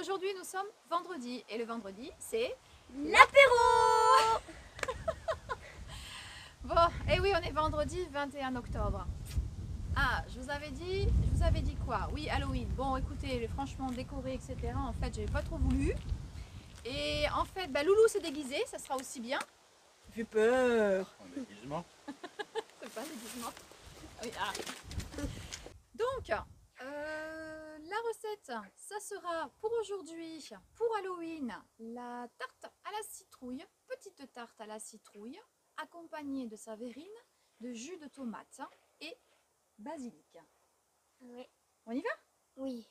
aujourd'hui nous sommes vendredi et le vendredi c'est l'apéro. Bon, et oui on est vendredi 21 octobre. Ah, je vous avais dit quoi? Oui, Halloween. Bon écoutez, franchement décoré etc. En fait j'avais pas trop voulu. Et en fait, Loulou s'est déguisé, ça sera aussi bien. J'ai peur. En déguisement. C'est pas un déguisement. Oui, ah. Donc, la recette, ça sera pour aujourd'hui, pour Halloween, la tarte à la citrouille, petite tarte à la citrouille, accompagnée de sa verrine, de jus de tomate et basilic. Oui. On y va? Oui.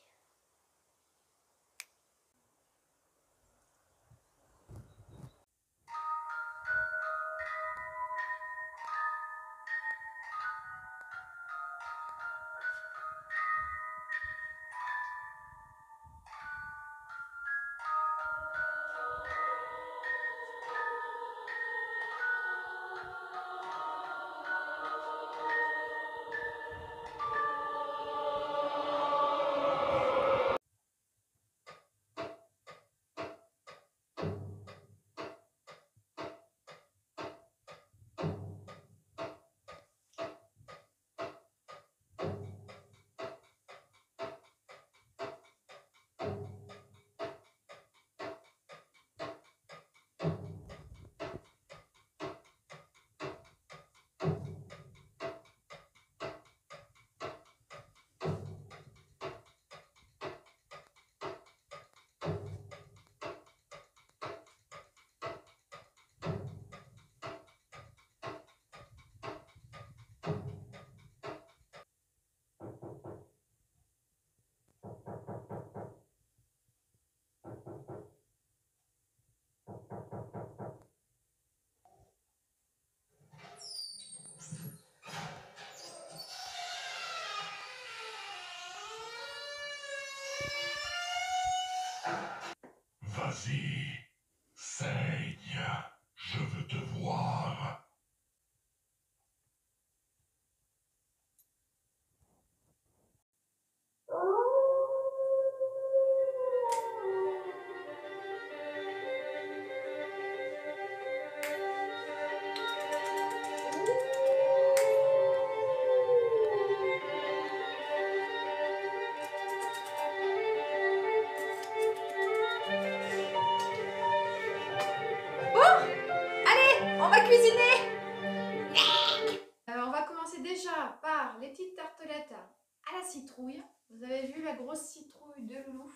Vas-y, saigne, je veux te voir. On va cuisiner. On va commencer déjà par les petites tartelettes à la citrouille. Vous avez vu la grosse citrouille de Loulou?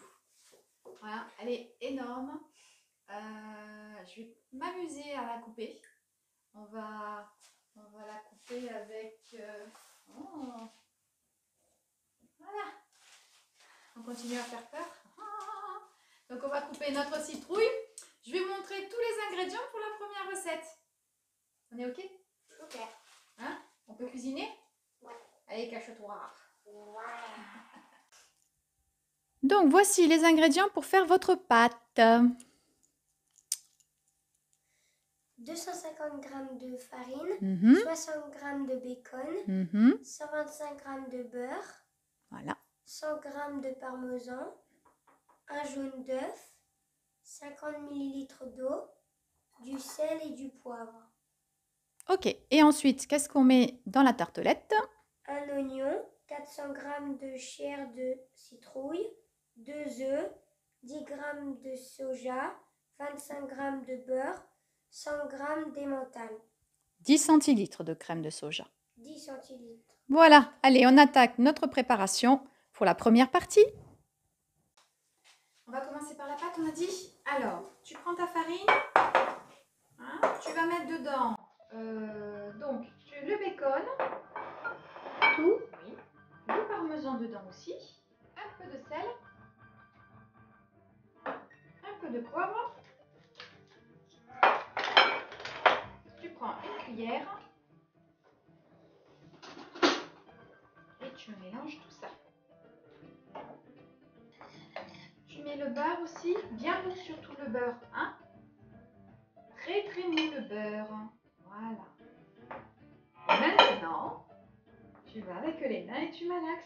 Voilà, elle est énorme. Je vais m'amuser à la couper. On va la couper avec... oh, voilà. On continue à faire peur. Donc on va couper notre citrouille. Je vais montrer tous les ingrédients pour la première recette. On est OK? Ok. Hein? On peut cuisiner? Ouais. Allez, cache-toi. Ouais. Donc voici les ingrédients pour faire votre pâte. 250 g de farine, Mhm, 60 g de bacon, mhm. 125 g de beurre, Voilà. 100 g de parmesan, un jaune d'œuf, 50 ml d'eau, du sel et du poivre, OK. Et ensuite, qu'est-ce qu'on met dans la tartelette? un oignon, 400 g de chair de citrouille, 2 œufs, 10 g de soja, 25 g de beurre, 100 g d'emmental, 10 centilitres de crème de soja. 10 centilitres. Voilà. Allez, on attaque notre préparation pour la première partie. On va commencer par la pâte, on a dit. Alors, tu prends ta farine. Hein, tu vas mettre dedans donc le bacon. Tout. Oui. Le parmesan dedans aussi. Un peu de sel. Un peu de poivre. Tu prends une cuillère. Et tu mélanges tout ça. Tu mets le beurre aussi. Bien mou surtout le beurre. Hein, très très mou le beurre. Voilà. Et maintenant, tu vas avec les mains et tu malaxes.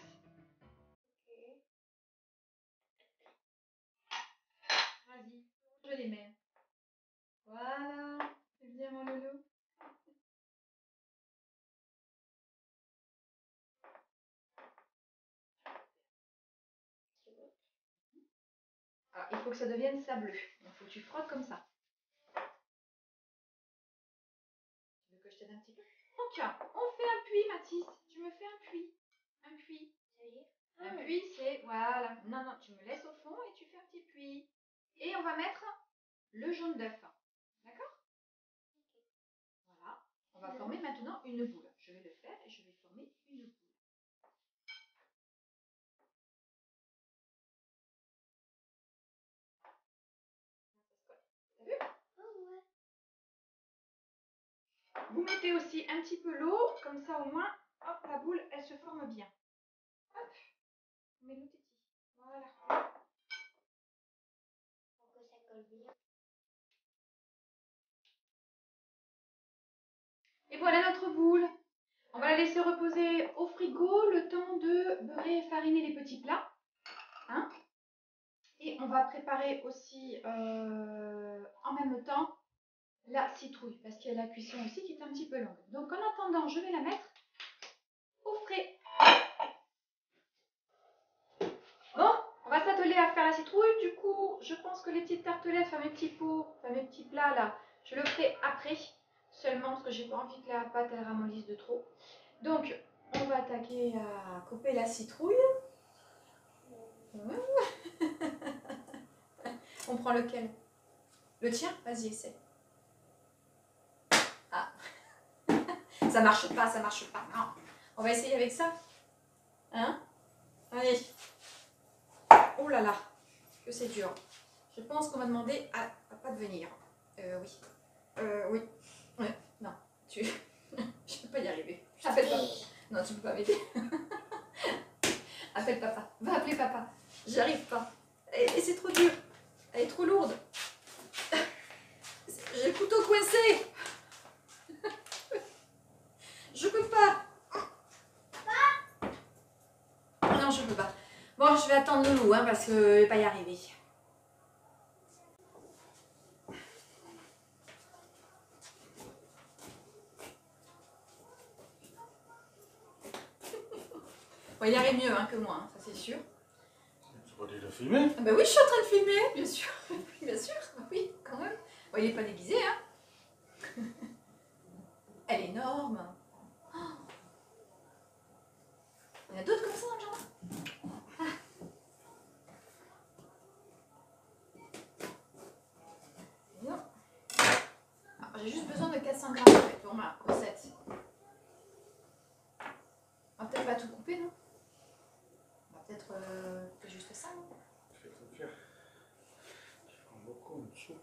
Voilà. C'est bien mon loulou. Alors, il faut que ça devienne sableux. Il faut que tu frottes comme ça. Tu veux que je t'aide un petit peu? Donc, on fait un puits, Mathis. Tu me fais un puits. Un puits. Un puits, c'est... Voilà. Non, non, tu me laisses au fond et tu fais un petit puits. Et on va mettre le jaune d'œuf. D'accord? Voilà. On va former maintenant une boule. Je vais le faire et je vais former une boule. T'as vu? Vous mettez aussi un petit peu l'eau, comme ça au moins, hop, la boule, elle se forme bien. Hop, on met le titi. Voilà. Pour que ça colle bien. Et voilà notre boule. On va la laisser reposer au frigo le temps de beurrer et fariner les petits plats. Hein? Et on va préparer aussi en même temps la citrouille, parce qu'il y a la cuisson aussi qui est un petit peu longue. Donc en attendant, je vais la mettre au frais. Bon, on va s'atteler à faire la citrouille. Du coup, je pense que les petites tartelettes, enfin mes petits pots, enfin mes petits plats là, je le ferai après. Seulement parce que j'ai pas envie que la pâte elle ramollisse de trop. Donc, on va attaquer à couper la citrouille. On prend lequel? Le tien? Vas-y, essaie. Ah, ça marche pas, ça marche pas. Non. On va essayer avec ça. Hein? Allez. Oh là là, que c'est dur. Je pense qu'on va demander à papa de venir. Oui. Oui. Ouais. Non, tu... je peux pas y arriver. Appelle papa. Non, tu peux pas m'aider. Appelle papa. Va appeler papa. J'y arrive pas. Et c'est trop dur. Elle est trop lourde. J'ai le couteau coincé. Je peux pas. Non, je peux pas. Bon, je vais attendre Loulou, hein, parce que je vais pas y arriver. Bon, il arrive mieux hein, que moi, hein, ça c'est sûr. Tu vas dire de filmer? Ah bah oui, je suis en train de filmer, bien sûr. Bien sûr, oui, quand même. Bon, il n'est pas déguisé, hein. Elle est énorme. Oh. Il y en a d'autres comme ça dans le jardin. J'ai juste besoin de 400 grammes en fait, pour ma recette. On va peut-être pas tout couper, non? On va peut-être juste ça, non? Je vais tout faire. Je prends beaucoup de soupe.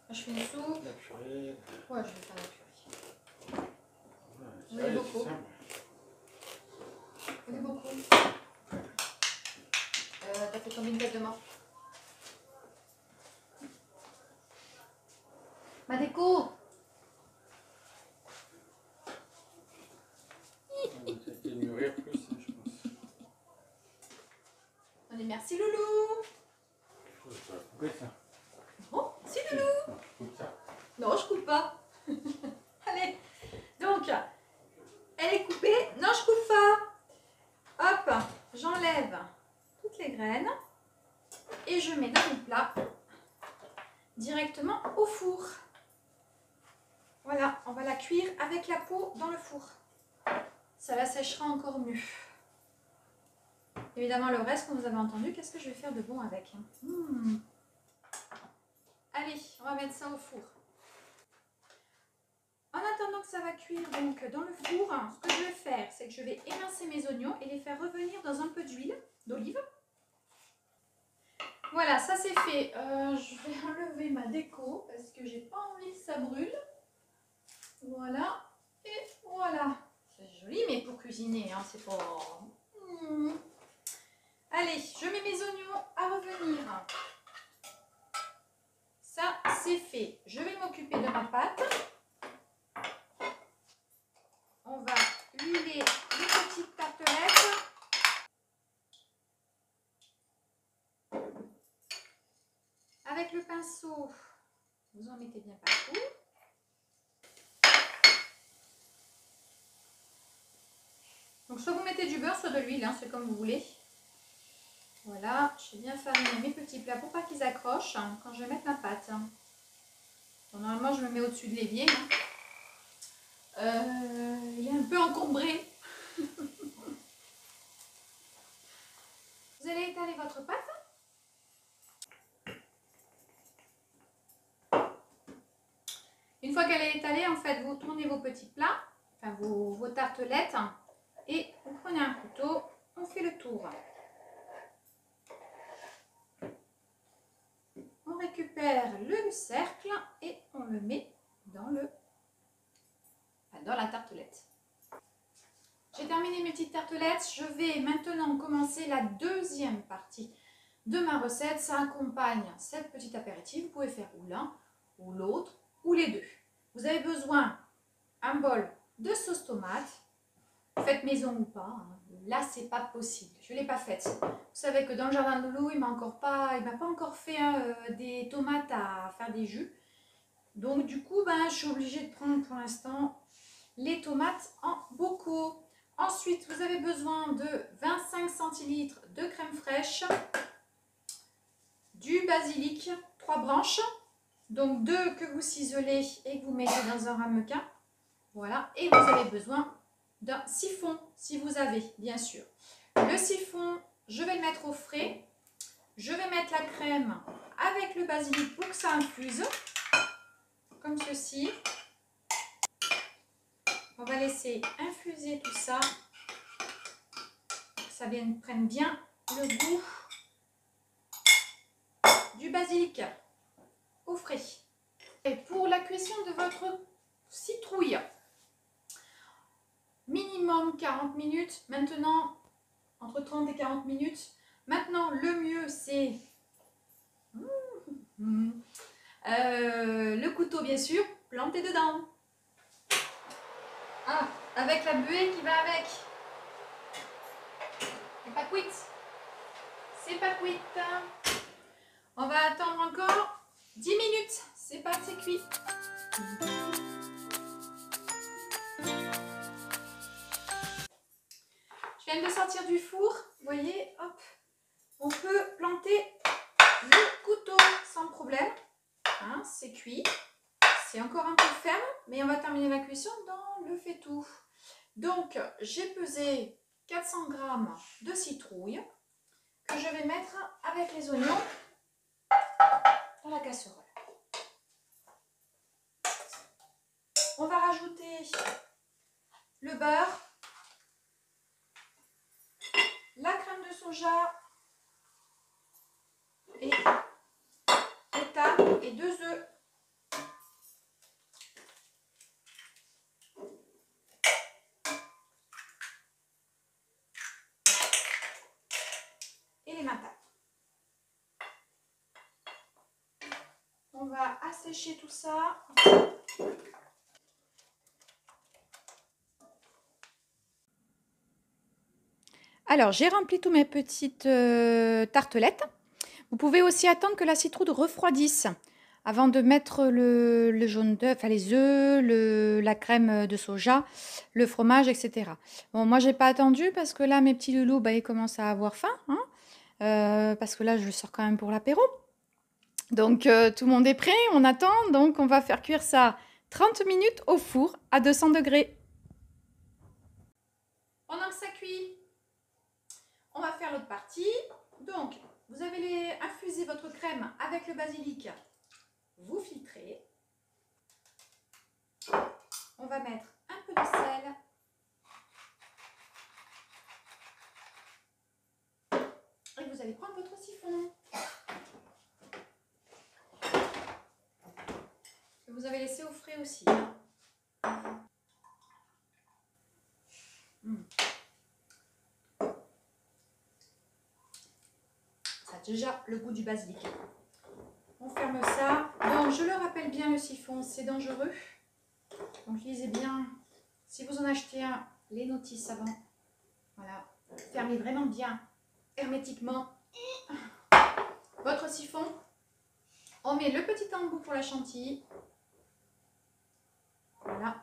Je fais une soupe. La purée. Ouais, je vais faire la purée. Ouais, On est beaucoup. simple. On est beaucoup. T'as fait combien de têtes de mort? Ma déco! On va essayer de mûrir plus, je pense. On dit merci Loulou! Je vais couper ça. Oh, si Loulou! Coupe ça. Non, je coupe pas. Allez, donc, elle est coupée. Non, je coupe pas. Hop, j'enlève toutes les graines et je mets dans mon plat directement au four. Voilà, on va la cuire avec la peau dans le four. Ça la séchera encore mieux. Évidemment, le reste, comme vous avez entendu, qu'est-ce que je vais faire de bon avec? Allez, on va mettre ça au four. En attendant que ça va cuire donc dans le four, ce que je vais faire, c'est que je vais émincer mes oignons et les faire revenir dans un peu d'huile d'olive. Voilà, ça c'est fait. Je vais enlever ma déco parce que j'ai pas envie que ça brûle. Voilà, et voilà. C'est joli, mais pour cuisiner, hein, c'est pas... Allez, je mets mes oignons à revenir. Ça, c'est fait. Je vais m'occuper de ma pâte. On va huiler les petites tartelettes. Avec le pinceau, Vous en mettez bien partout. Donc soit vous mettez du beurre, soit de l'huile, hein, c'est comme vous voulez. Voilà, j'ai bien fariné mes petits plats pour pas qu'ils accrochent quand je vais mettre ma pâte. Bon, normalement, je me mets au-dessus de l'évier. Il est un peu encombré. Vous allez étaler votre pâte. Une fois qu'elle est étalée, en fait, vous tournez vos petits plats, enfin vos tartelettes, et vous prenez un couteau, on fait le tour. On récupère le cercle et on le met dans la tartelette. J'ai terminé mes petites tartelettes. Je vais maintenant commencer la deuxième partie de ma recette. Ça accompagne cette petite apéritif. Vous pouvez faire ou l'un, ou l'autre, ou les deux. Vous avez besoin d'un bol de sauce tomate. Faites maison ou pas. Là, c'est pas possible. Je ne l'ai pas faite. Vous savez que dans le jardin de Loulou, il m'a pas encore fait des tomates à faire des jus. Donc du coup, je suis obligée de prendre pour l'instant les tomates en bocaux. Ensuite, vous avez besoin de 25 centilitres de crème fraîche, du basilic, 3 branches, donc 2 que vous ciselez et que vous mettez dans un ramequin. Voilà, et vous avez besoin d'un siphon, si vous avez, bien sûr. Le siphon, je vais le mettre au frais. Je vais mettre la crème avec le basilic pour que ça infuse, comme ceci. On va laisser infuser tout ça, que ça prenne bien le goût du basilic au frais. Et pour la cuisson de votre citrouille, minimum 40 minutes, maintenant entre 30 et 40 minutes. Maintenant, le mieux c'est le couteau, bien sûr, planté dedans. Ah, avec la buée qui va avec. C'est pas cuite. C'est pas cuite. On va attendre encore 10 minutes. C'est pas assez cuit. Je viens de sortir du four. Vous voyez, hop. On peut planter le couteau sans problème. Hein, c'est cuit. C'est encore un peu ferme, mais on va terminer la cuisson dans le faitout. Donc, j'ai pesé 400 g de citrouille que je vais mettre avec les oignons dans la casserole. On va rajouter le beurre, la crème de soja et l'étable et 2 œufs. Et les mentales. On va assécher tout ça. Alors, j'ai rempli toutes mes petites tartelettes. Vous pouvez aussi attendre que la citrouille refroidisse avant de mettre le jaune d'œuf, enfin les œufs, la crème de soja, le fromage, etc. Bon, moi, j'ai pas attendu parce que là, mes petits loulous, ils commencent à avoir faim. Hein, parce que là, je sors quand même pour l'apéro. Donc, tout le monde est prêt, on attend. Donc, on va faire cuire ça 30 minutes au four à 200 degrés. Pendant que ça cuit, on va faire l'autre partie. Donc, vous avez infusé votre crème avec le basilic. Vous filtrez. On va mettre un peu de sel. Et vous allez prendre votre siphon. Que vous avez laissé au frais aussi. Hein. Ça a déjà le goût du basilic. On ferme ça. Donc, je le rappelle bien, le siphon, c'est dangereux. Donc, lisez bien. Si vous en achetez un, les notices avant. Voilà. Fermez vraiment bien, hermétiquement, votre siphon. On met le petit embout pour la chantilly. Voilà.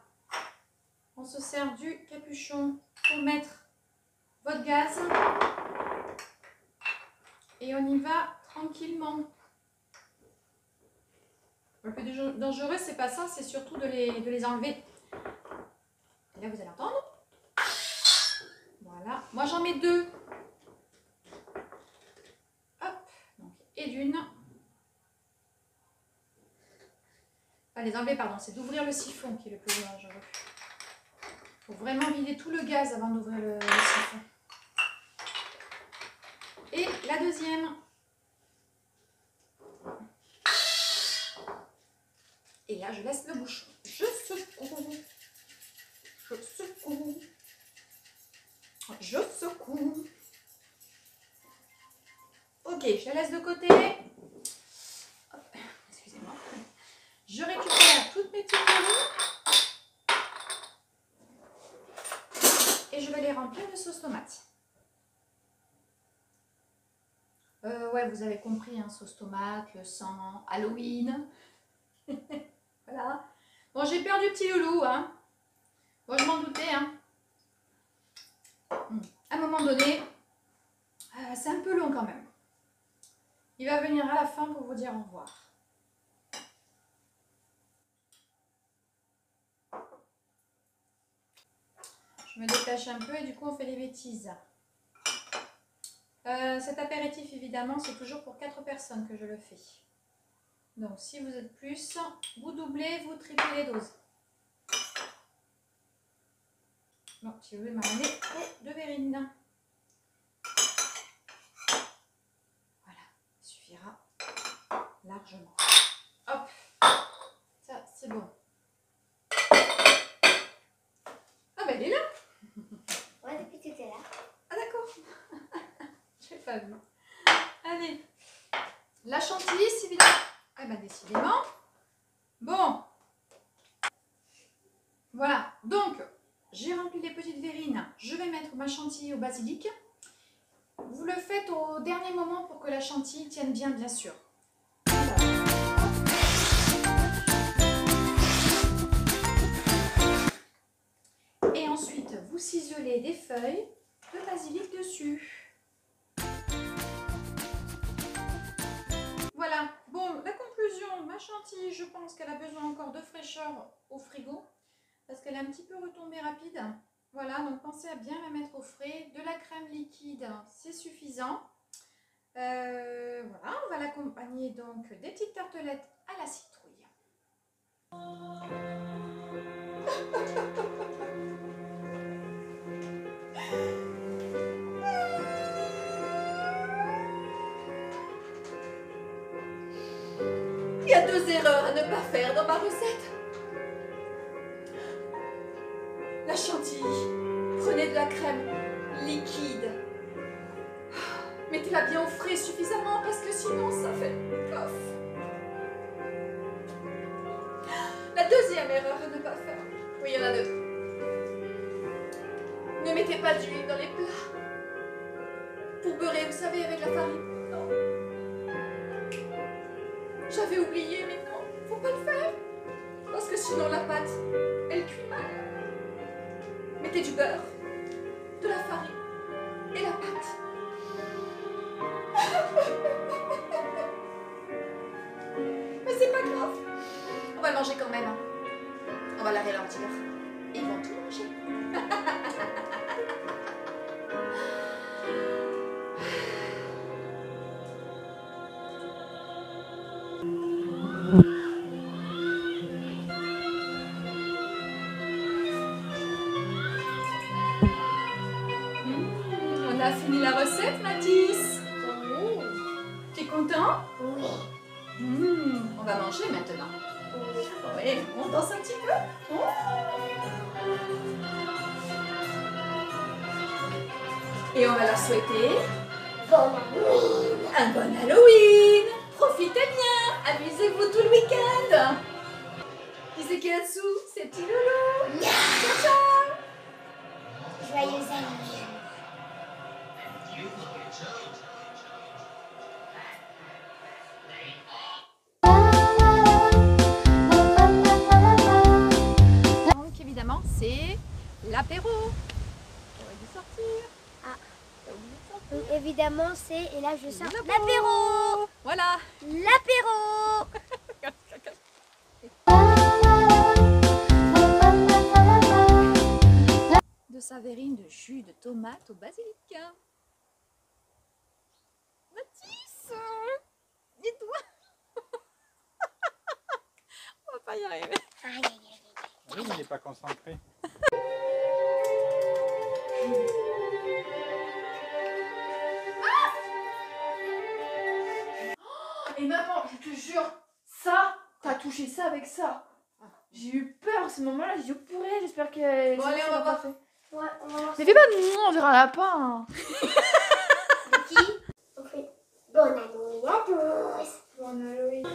On se sert du capuchon pour mettre votre gaz. Et on y va tranquillement. Le plus dangereux, c'est pas ça, c'est surtout de les enlever. Et là, vous allez entendre. Voilà. Moi, j'en mets 2. Hop. Donc, et d'une. Pas les enlever, pardon. C'est d'ouvrir le siphon qui est le plus dangereux. Il faut vraiment vider tout le gaz avant d'ouvrir le siphon. Et la deuxième. Et là, je laisse le bouchon. Je secoue. Je secoue. Je secoue. Ok, je la laisse de côté. Excusez-moi. Je récupère toutes mes petites olives. Et je vais les remplir de sauce tomate. Ouais, vous avez compris, hein, sauce tomate, le sang, Halloween. Voilà. Bon, j'ai peur du petit loulou, hein. Bon, je m'en doutais, hein. À un moment donné, c'est un peu long quand même. Il va venir à la fin pour vous dire au revoir. Je me détache un peu et du coup, on fait des bêtises. Cet apéritif, évidemment, c'est toujours pour 4 personnes que je le fais. Donc, si vous êtes plus, vous doublez, vous triplez les doses. Bon, si vous voulez m'amener de Vérine. Voilà, il suffira largement. Hop, ça c'est bon. Ah ben, elle est là. Ouais, depuis tout à l'heure. Ah d'accord. Je n'ai pas vu. Allez, la chantilly, c'est évidemment. Ah ben décidément. Bon. Voilà, donc j'ai rempli les petites verrines. Je vais mettre ma chantilly au basilic. Vous le faites au dernier moment pour que la chantilly tienne bien, bien sûr. Et ensuite, vous ciselez des feuilles de basilic dessus. Voilà, bon, la conclusion, ma chantilly, je pense qu'elle a besoin encore de fraîcheur au frigo parce qu'elle est un petit peu retombée rapide. Voilà, donc pensez à bien la mettre au frais. De la crème liquide, c'est suffisant. Voilà, on va l'accompagner donc des petites tartelettes à la citrouille. Il y a 2 erreurs à ne pas faire dans ma recette. La chantilly, prenez de la crème liquide. Mettez-la bien au frais suffisamment parce que sinon ça fait pof. La deuxième erreur à ne pas faire. Oui, il y en a 2. Ne mettez pas d'huile dans les plats. Pour beurrer, vous savez, avec la farine. Non. J'avais oublié, mais non, faut pas le faire. Parce que sinon la pâte, elle cuit mal. Mettez du beurre, de la farine et la pâte. Mais c'est pas grave. On va le manger quand même. Hein. On va la ralentir. Ils vont tout manger. On a fini la recette, Mathis. Oui. Tu es content? Oui. On va manger maintenant. Oui. Oui, on danse un petit peu. Oh. Et on va leur souhaiter Bon Halloween. un bon Halloween. Profitez bien, amusez-vous tout le week-end. Qui c'est qui est là-dessous? C'est petit loulou. Ciao, ciao. Joyeux Halloween. évidemment, c'est, et là je sors, l'apéro. Voilà. L'apéro. De Saverine de jus de tomate au basilic. Mathis, dis-toi. On va pas y arriver. Oui, mais il n'est pas concentré. Et maman, je te jure, ça, t'as touché ça avec ça. J'ai eu peur à ce moment-là, j'ai dit oh purée, j'espère que Bon, ça allez, on l'a va pas voir. fait. Ouais, on va voir Mais fais pas de nous, on verra un lapin. qui. On fait bonne Halloween à tous. Bonne Halloween.